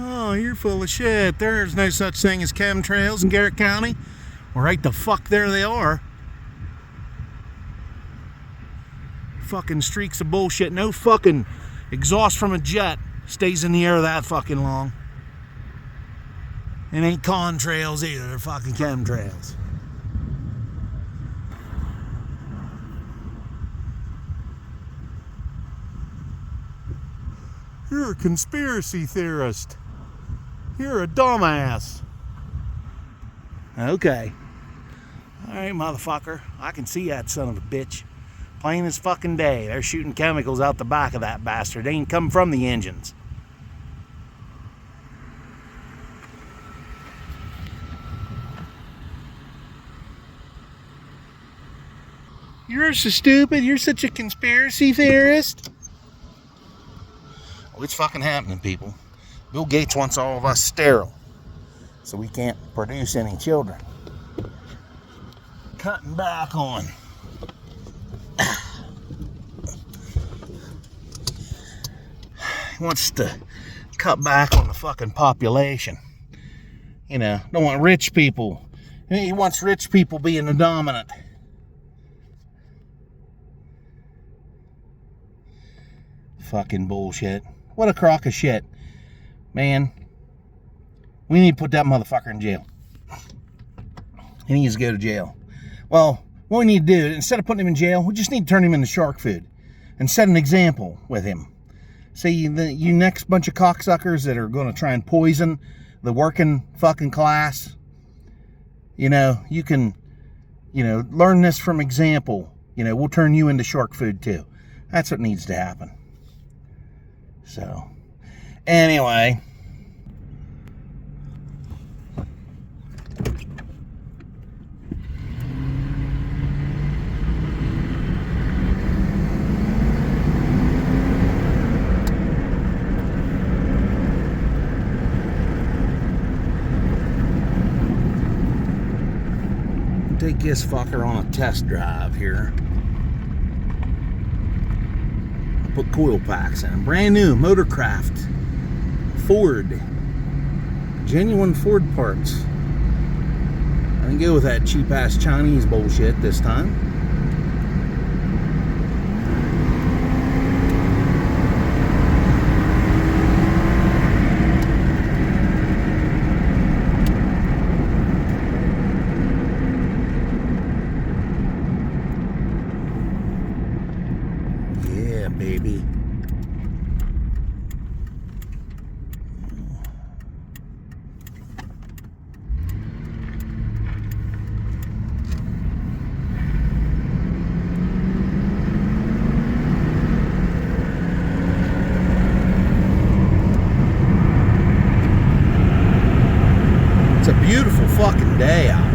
Oh, you're full of shit. There's no such thing as chemtrails in Garrett County. Well, right the fuck there they are. Fucking streaks of bullshit. No fucking exhaust from a jet stays in the air that fucking long. It ain't contrails either. They're fucking chemtrails. You're a conspiracy theorist. You're a dumbass. Okay. Alright, motherfucker. I can see that son of a bitch. Plain as fucking day. They're shooting chemicals out the back of that bastard. They ain't coming from the engines. You're so stupid. You're such a conspiracy theorist. Well, it's fucking happening, people. Bill Gates wants all of us sterile, so we can't produce any children. Cutting back on. He wants to cut back on the fucking population. You know, don't want rich people. He wants rich people being the dominant. Fucking bullshit. What a crock of shit. Man, we need to put that motherfucker in jail. He needs to go to jail. Well, what we need to do, instead of putting him in jail, we just need to turn him into shark food and set an example with him. See, you next bunch of cocksuckers that are going to try and poison the working fucking class, you know, you can, you know, learn this from example. You know, we'll turn you into shark food too. That's what needs to happen. So, anyway. Take this fucker on a test drive here. Put coil packs in. Brand new Motorcraft Ford, genuine Ford parts. I didn't go with that cheap ass Chinese bullshit this time. Baby. It's a beautiful fucking day out.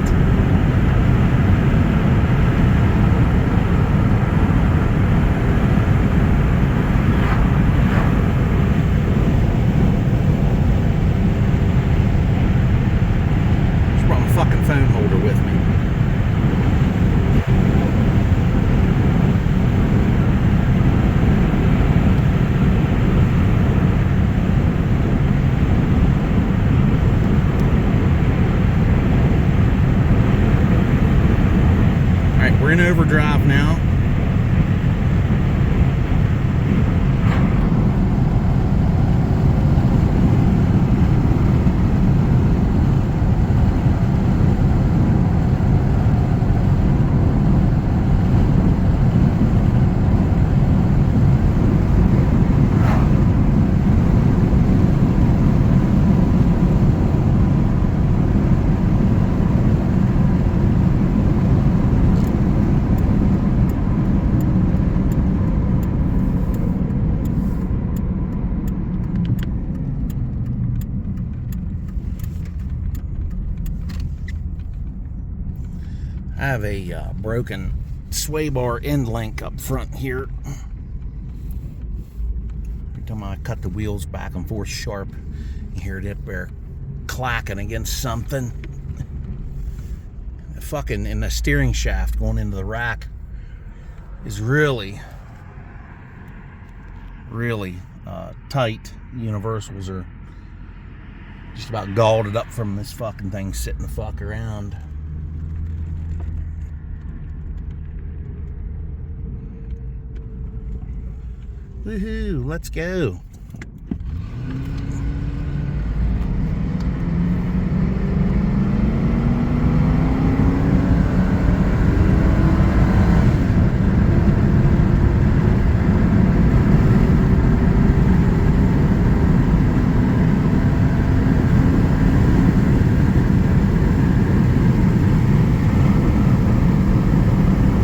Fucking phone holder with me. Alright, we're in overdrive now. I have a broken sway bar end link up front here. Every time I cut the wheels back and forth sharp, you hear it up there clacking against something. Fucking in the steering shaft going into the rack is really tight. Universals are Just about galled it up from this fucking thing sitting the fuck around. Woohoo, let's go.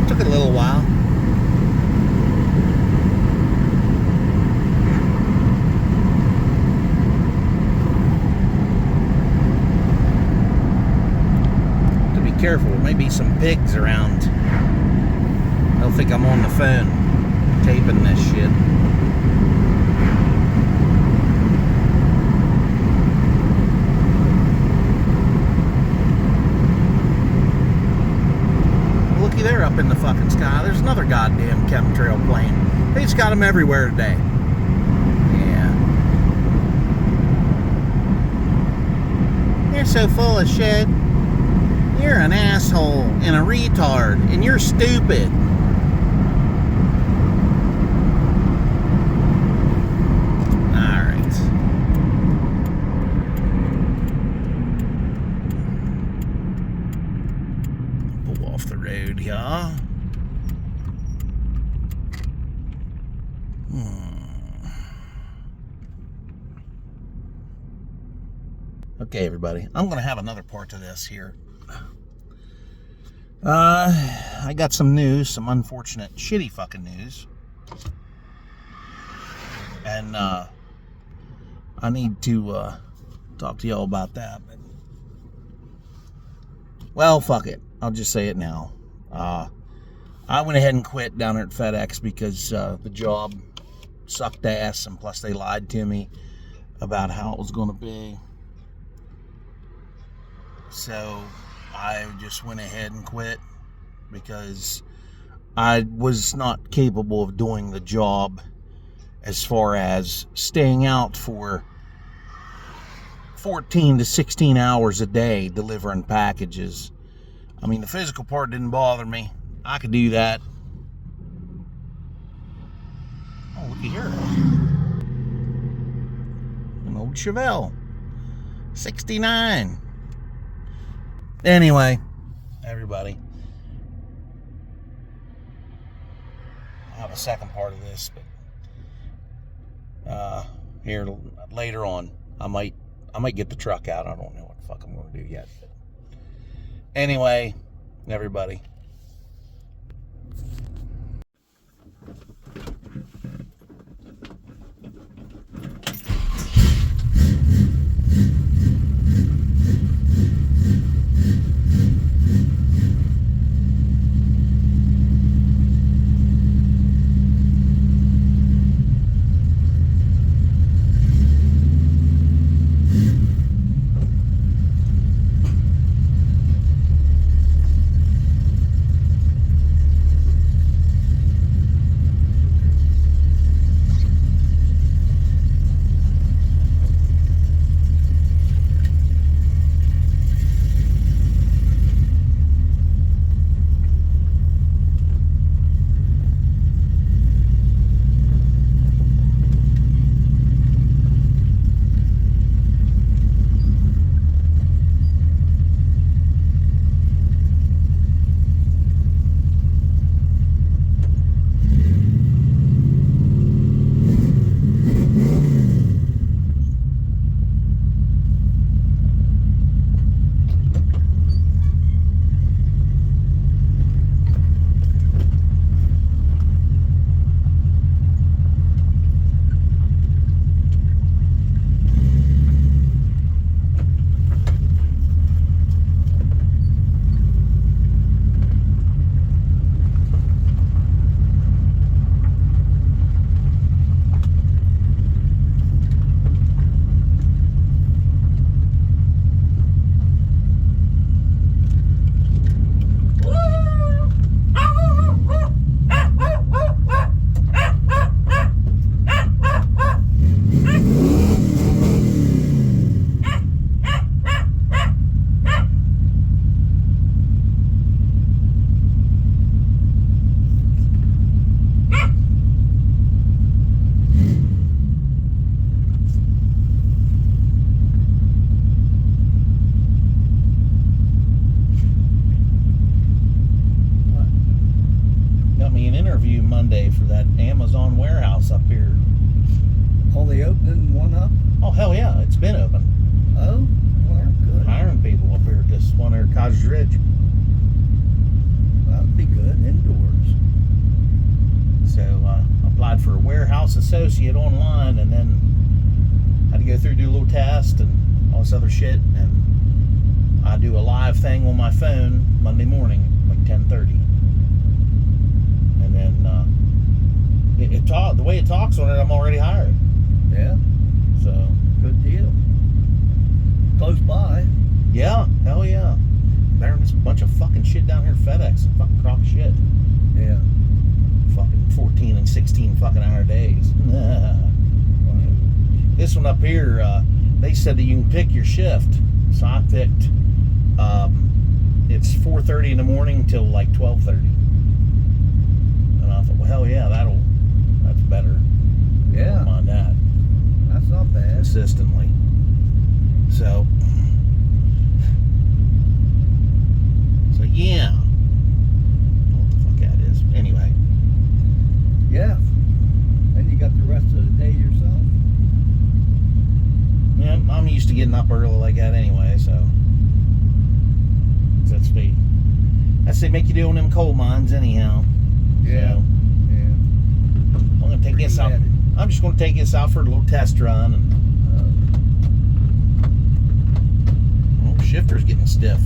Took it a little while. Careful, there may be some pigs around. They'll think I'm on the phone taping this shit. Looky there up in the fucking sky. There's another goddamn chemtrail plane. They just got them everywhere today. Yeah. They're so full of shit. You're an asshole and a retard, and you're stupid. Alright. Pull off the road here. Okay, everybody. I'm going to have another part to this here. I got some news, some unfortunate, shitty fucking news. And, I need to, talk to y'all about that. But, well, fuck it. I'll just say it now. I went ahead and quit down there at FedEx because, the job sucked ass, and plus they lied to me about how it was going to be. So I just went ahead and quit because I was not capable of doing the job as far as staying out for 14 to 16 hours a day delivering packages. I mean, the physical part didn't bother me. I could do that. Oh, look at here. An old Chevelle. 69. Anyway, everybody, I'll have a second part of this, but here later on, I might get the truck out. I don't know what the fuck I'm going to do yet. But anyway, everybody. interview Monday for that Amazon warehouse up here. Oh, they opening one up? Oh, hell yeah, it's been open. Oh, well, good. Hiring people up here, just one there at Cottage Ridge. That would be good, indoors. So applied for a warehouse associate online, and then had to go through, do a little test and all this other shit, and I do a live thing on my phone Monday morning, like 10:30. And then the way it talks on it, I'm already hired. Yeah. So Good deal. Close by. yeah, hell yeah. There's this bunch of fucking shit down here at FedEx, fucking crock of shit. Yeah. Fucking 14 and 16 fucking hour days. This one up here, they said that you can pick your shift. So I picked, it's 4:30 in the morning till like 12:30. And I thought, well, hell yeah, that's better. Yeah. I don't mind that. That's not bad. Consistently. So yeah. What the fuck that is. Anyway. Yeah. And you got the rest of the day yourself. Yeah, I'm used to getting up early like that anyway, so that's me. That's they make you do on them coal mines anyhow. Yeah. So, Yeah. I'm gonna take this out. I'm just gonna take this out for a little test run, and shifter's getting stiff.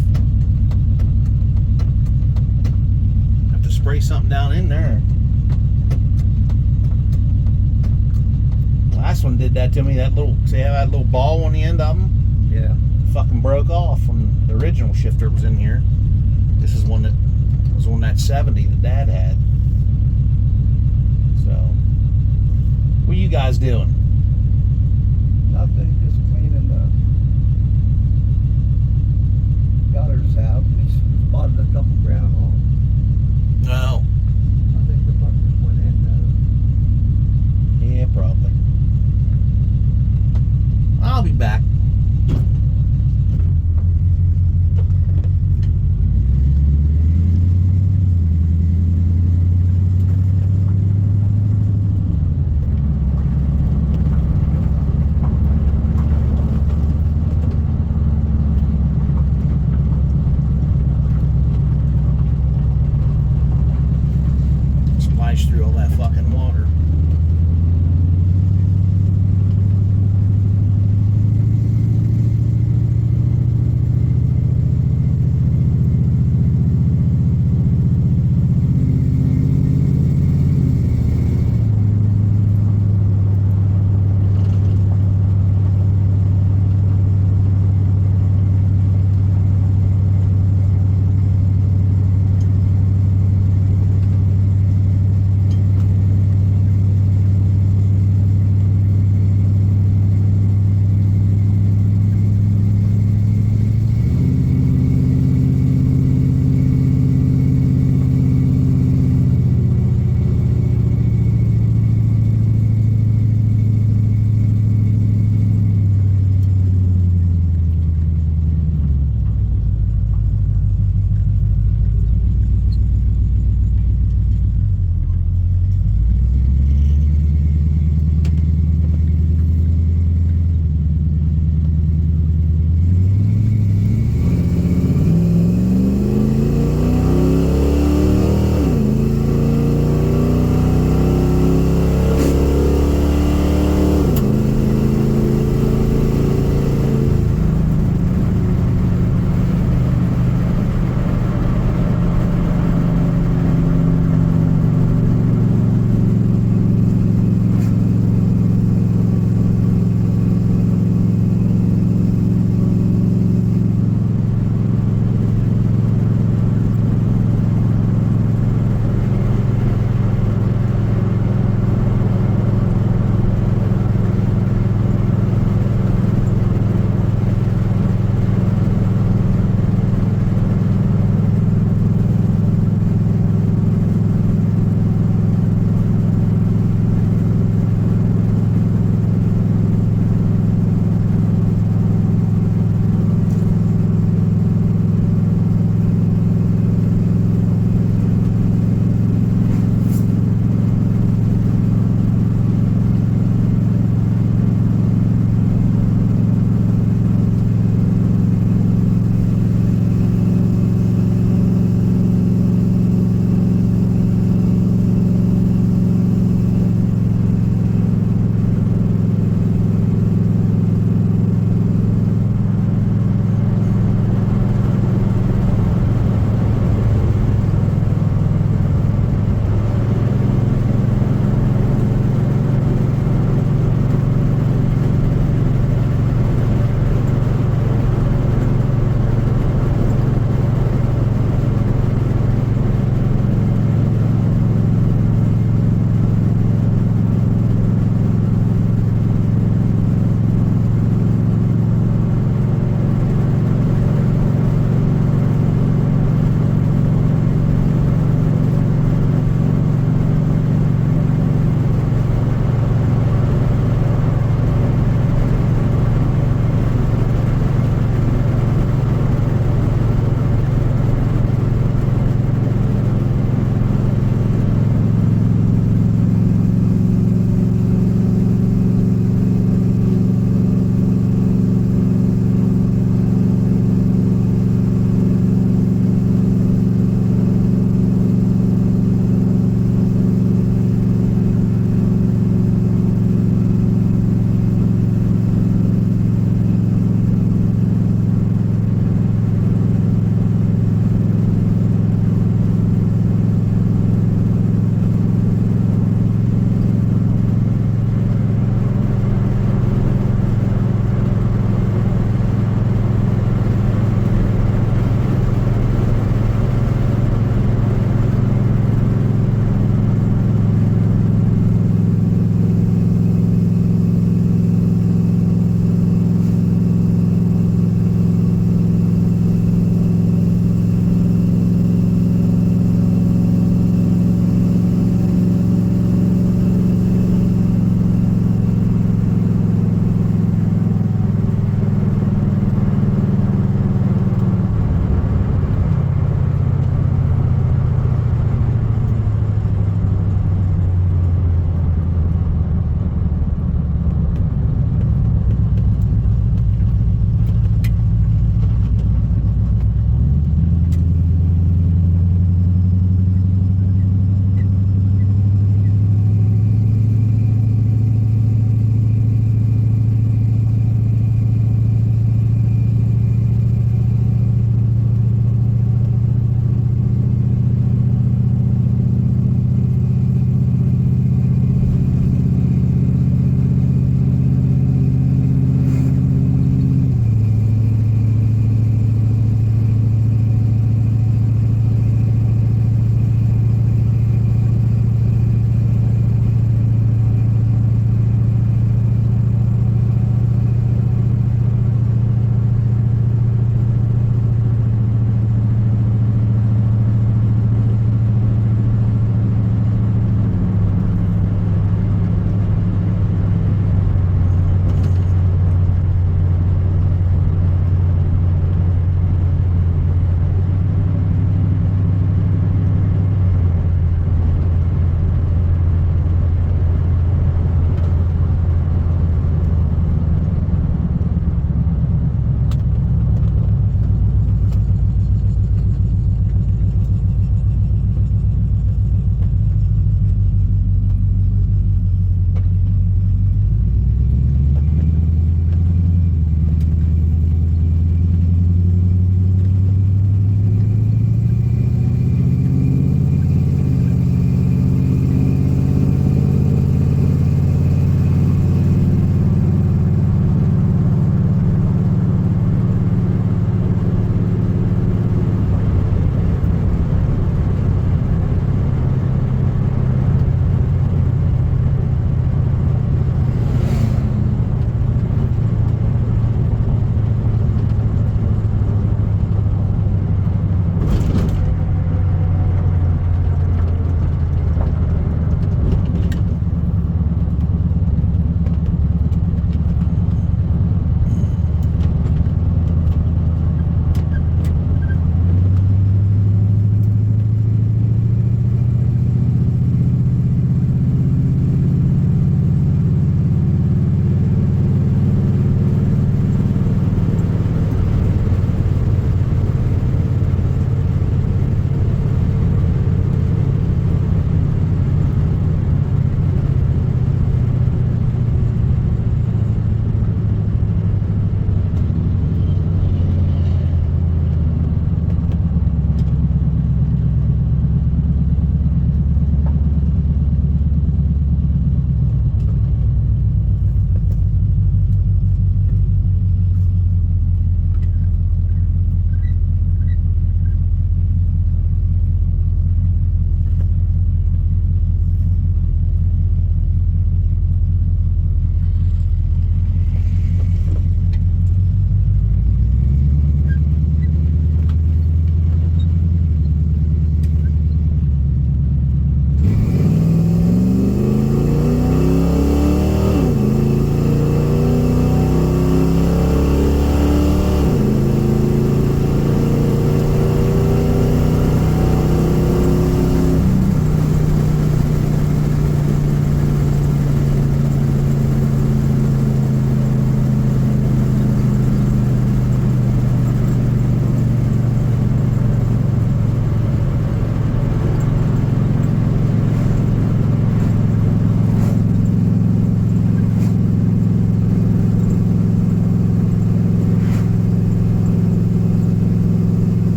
Have to spray something down in there. Last one did that to me. That little, see how that little ball on the end of them? Yeah. Fucking broke off when the original shifter was in here. This is one that was on that 70 that Dad had. So, what are you guys doing? Nothing, just cleaning the gutters out. We spotted a couple groundhogs. No. I think the fuckers went in though. Yeah, probably. I'll be back. Splash through all that fucking water.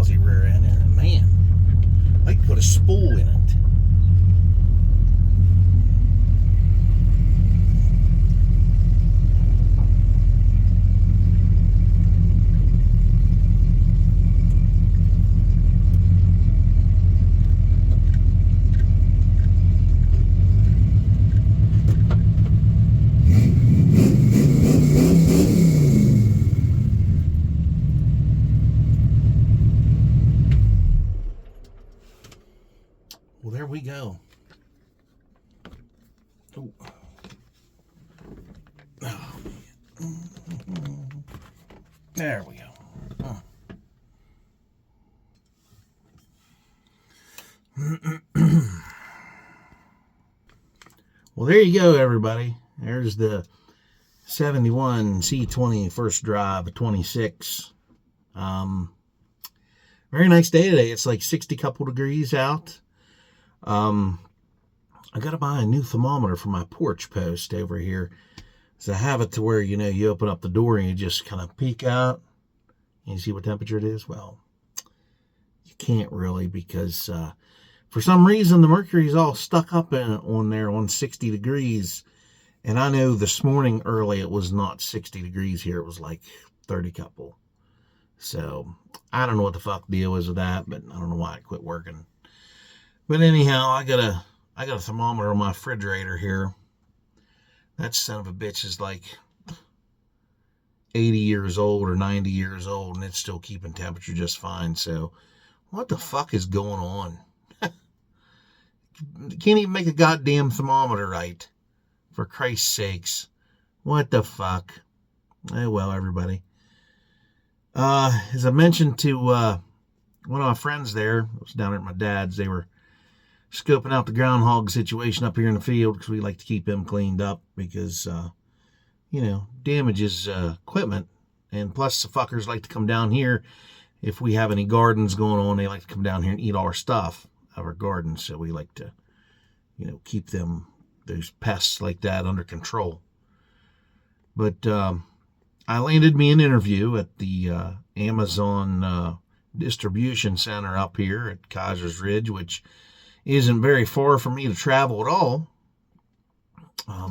lousy rear end, and man, I could put a spool in it. Well, there we go. Ooh. Oh, there we go. Oh. Well, there you go, everybody. There's the 71 C20 first drive, 26. Very nice day today. It's like 60 couple degrees out. I got to buy a new thermometer for my porch post over here. So I have it to where, you open up the door and you just kind of peek out and you see what temperature it is. Well, you can't really, because for some reason the mercury's all stuck up on there on 60 degrees. And I know this morning early it was not 60 degrees here. It was like 30 couple. So I don't know what the fuck the deal is with that, but I don't know why it quit working. But anyhow, I got a thermometer on my refrigerator here. That son of a bitch is like 80 years old or 90 years old, and it's still keeping temperature just fine. So what the fuck is going on? Can't even make a goddamn thermometer right. For Christ's sakes. What the fuck? Oh, well, everybody. As I mentioned to one of my friends there, I was down at my dad's, they were scoping out the groundhog situation up here in the field because we like to keep him cleaned up because, damages equipment. And plus the fuckers like to come down here. If we have any gardens going on, they like to come down here and eat all our stuff out of our gardens. So we like to, keep those pests like that under control. But I landed me an interview at the Amazon distribution center up here at Kaiser's Ridge, which isn't very far for me to travel at all.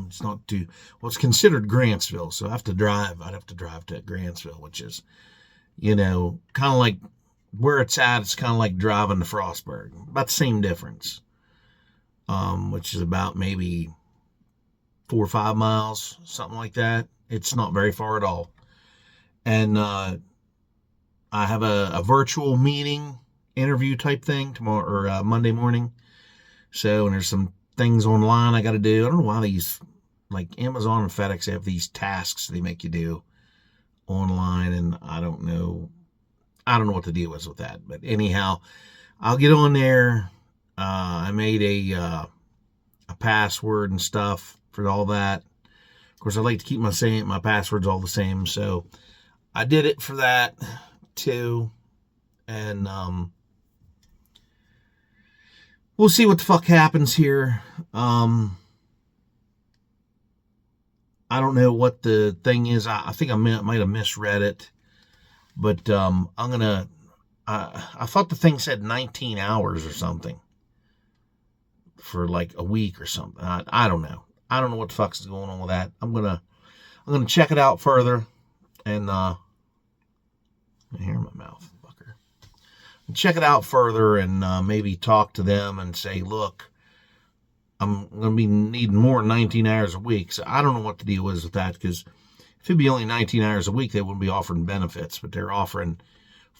It's not too, it's considered Grantsville, so I'd have to drive to Grantsville, which is, kind of like where it's at. It's kind of like driving to Frostburg, about the same difference, which is about maybe 4 or 5 miles, something like that. It's not very far at all. And I have a virtual meeting interview type thing tomorrow or Monday morning. So, and there's some things online I got to do. I don't know why these, like Amazon and FedEx, have these tasks they make you do online, and I don't know what the deal is with that. But anyhow, I'll get on there. I made a password and stuff for all that. Of course, I like to keep my passwords all the same, so I did it for that too. And we'll see what the fuck happens here. I don't know what the thing is. I think I might have misread it, but I thought the thing said 19 hours or something for like a week or something. I don't know. I don't know what the fuck's going on with that. I'm gonna check it out further, and here in my mouth, fucker. Check it out further and maybe talk to them and say, look, I'm gonna be needing more than 19 hours a week. So I don't know what the deal is with that, because if it'd be only 19 hours a week, they wouldn't be offering benefits, but they're offering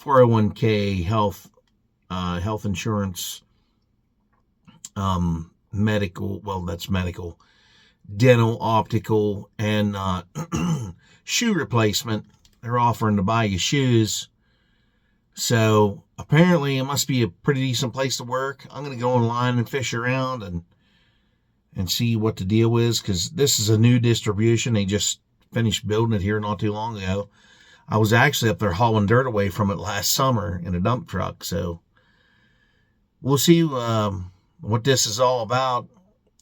401k, health insurance, medical. Well, that's medical. Dental, optical, and shoe replacement. They're offering to buy you shoes. So apparently it must be a pretty decent place to work. I'm going to go online and fish around and see what the deal is, because this is a new distribution. They just finished building it here not too long ago. I was actually up there hauling dirt away from it last summer in a dump truck. So we'll see what this is all about.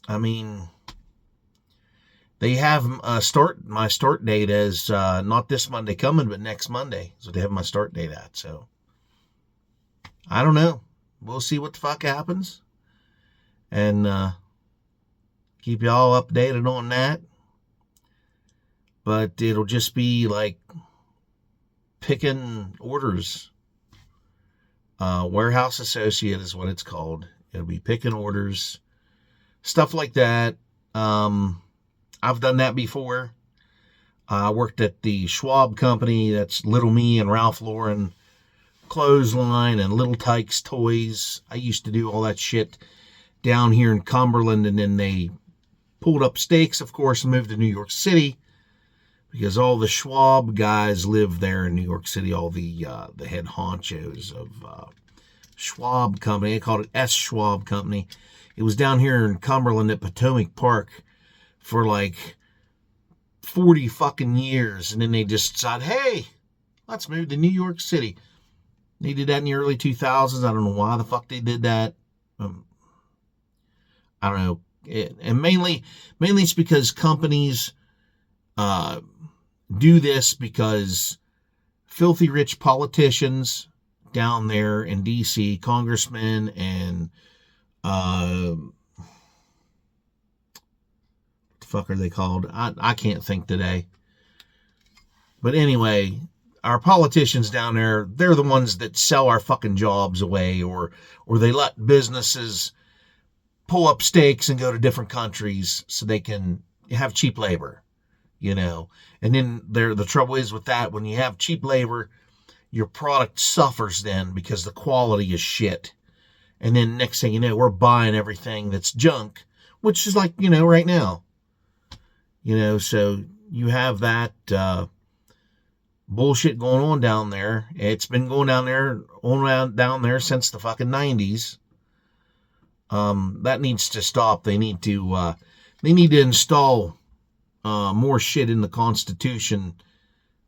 I mean, they have my start date as not this Monday coming, but next Monday. So they have my start date at. So I don't know. We'll see what the fuck happens. And keep y'all updated on that. But it'll just be like picking orders. Warehouse associate is what it's called. It'll be picking orders, stuff like that. I've done that before. I worked at the Schwab company. That's Little Me and Ralph Lauren Clothesline and Little Tykes Toys. I used to do all that shit down here in Cumberland, and then they pulled up stakes, of course, and moved to New York City because all the Schwab guys live there in New York City. All the head honchos of Schwab Company. They called it S. Schwab Company. It was down here in Cumberland at Potomac Park for like 40 fucking years, and then they just decided, hey, let's move to New York City. They did that in the early 2000s. I don't know why the fuck they did that. I don't know. And mainly it's because companies do this because filthy rich politicians down there in D.C., congressmen and what the fuck are they called? I can't think today. But anyway, our politicians down there, they're the ones that sell our fucking jobs away, or they let businesses pull up stakes and go to different countries so they can have cheap labor, you know. And then the trouble is with that, when you have cheap labor, your product suffers then because the quality is shit. And then next thing you know, we're buying everything that's junk, which is like, you know, right now. You know, so you have that bullshit going on down there. It's been going down there since the fucking 90s. That needs to stop. They need to install more shit in the Constitution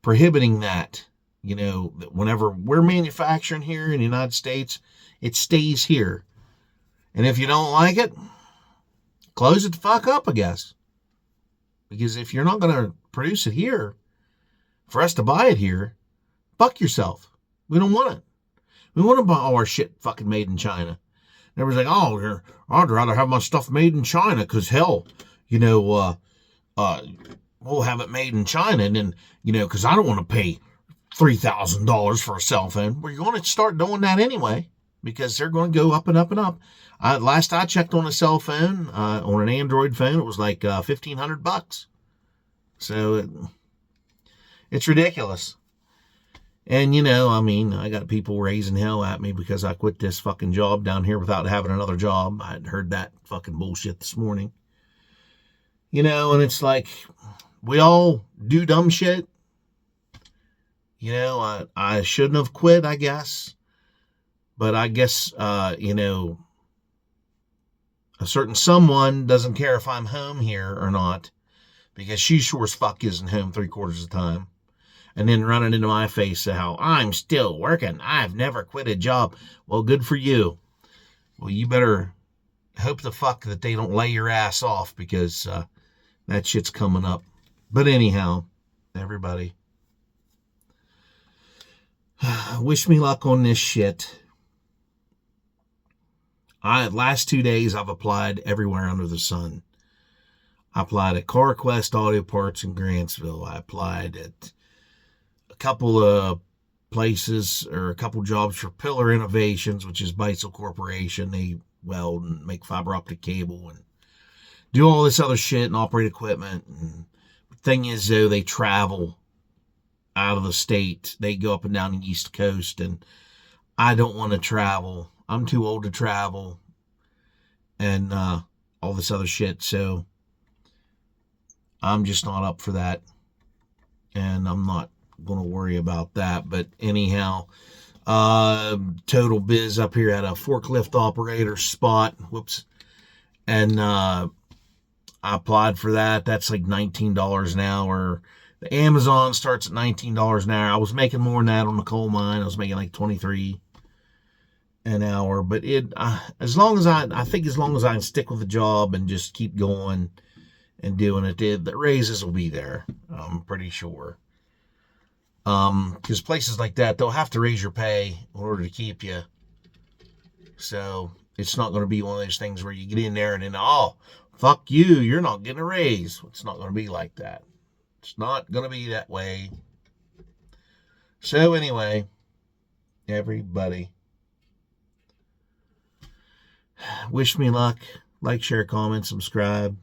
prohibiting that. You know, that whenever we're manufacturing here in the United States, it stays here. And if you don't like it, close it the fuck up, I guess. Because if you're not going to produce it here, for us to buy it here, fuck yourself. We don't want it. We want to buy all our shit fucking made in China. And everybody's like, oh, I'd rather have my stuff made in China because, hell, you know, we'll have it made in China. And then, you know, because I don't want to pay $3,000 for a cell phone. Well, you're going to start doing that anyway because they're going to go up and up and up. Last I checked on a cell phone, on an Android phone, it was like $1,500. So it's ridiculous. And, you know, I mean, I got people raising hell at me because I quit this fucking job down here without having another job. I'd heard that fucking bullshit this morning. You know, and it's like, we all do dumb shit. You know, I shouldn't have quit, I guess. But I guess, you know, a certain someone doesn't care if I'm home here or not, because she sure as fuck isn't home 3/4 of the time. And then running into my face how I'm still working. I've never quit a job. Well, good for you. Well, you better hope the fuck that they don't lay your ass off, because that shit's coming up. But anyhow, everybody, wish me luck on this shit. Last 2 days, I've applied everywhere under the sun. I applied at CarQuest Auto Parts in Grantsville. I applied at a couple of places, or a couple jobs for Pillar Innovations, which is Beitzel Corporation. They weld and make fiber optic cable and do all this other shit and operate equipment. And the thing is, though, they travel out of the state. They go up and down the East Coast, and I don't want to travel. I'm too old to travel and all this other shit. So I'm just not up for that. And I'm not going to worry about that. But anyhow, Total Biz up here had a forklift operator spot. Whoops. And I applied for that. That's like $19 an hour. The Amazon starts at $19 an hour. I was making more than that on the coal mine. I was making like $23 an hour. But as long as I can stick with the job and just keep going and doing it, the raises will be there. I'm pretty sure. Because places like that, they'll have to raise your pay in order to keep you. So it's not going to be one of those things where you get in there and then, oh, fuck you, you're not getting a raise. It's not going to be like that. It's not going to be that way. So anyway, everybody, wish me luck. Like, share, comment, subscribe.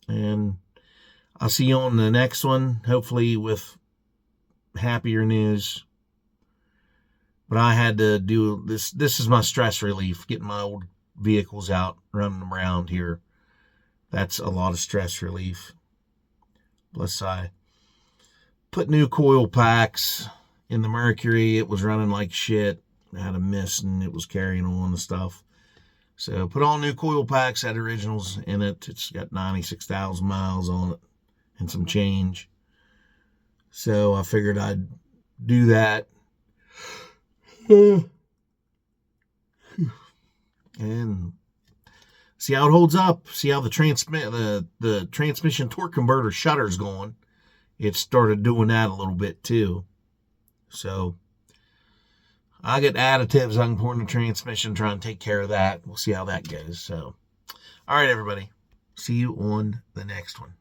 And I'll see you on the next one, hopefully with happier news. But I had to do this. This is my stress relief, getting my old vehicles out, running them around here. That's a lot of stress relief. Plus, I put new coil packs in the Mercury. It was running like shit. I had a miss and it was carrying on and stuff. So put all new coil packs, had originals in it. It's got 96,000 miles on it and some change. So I figured I'd do that. And see how it holds up. See how the transmission torque converter shutter's going. It started doing that a little bit too. So I get additives I can pour in the transmission, try and take care of that. We'll see how that goes. So, all right, everybody. See you on the next one.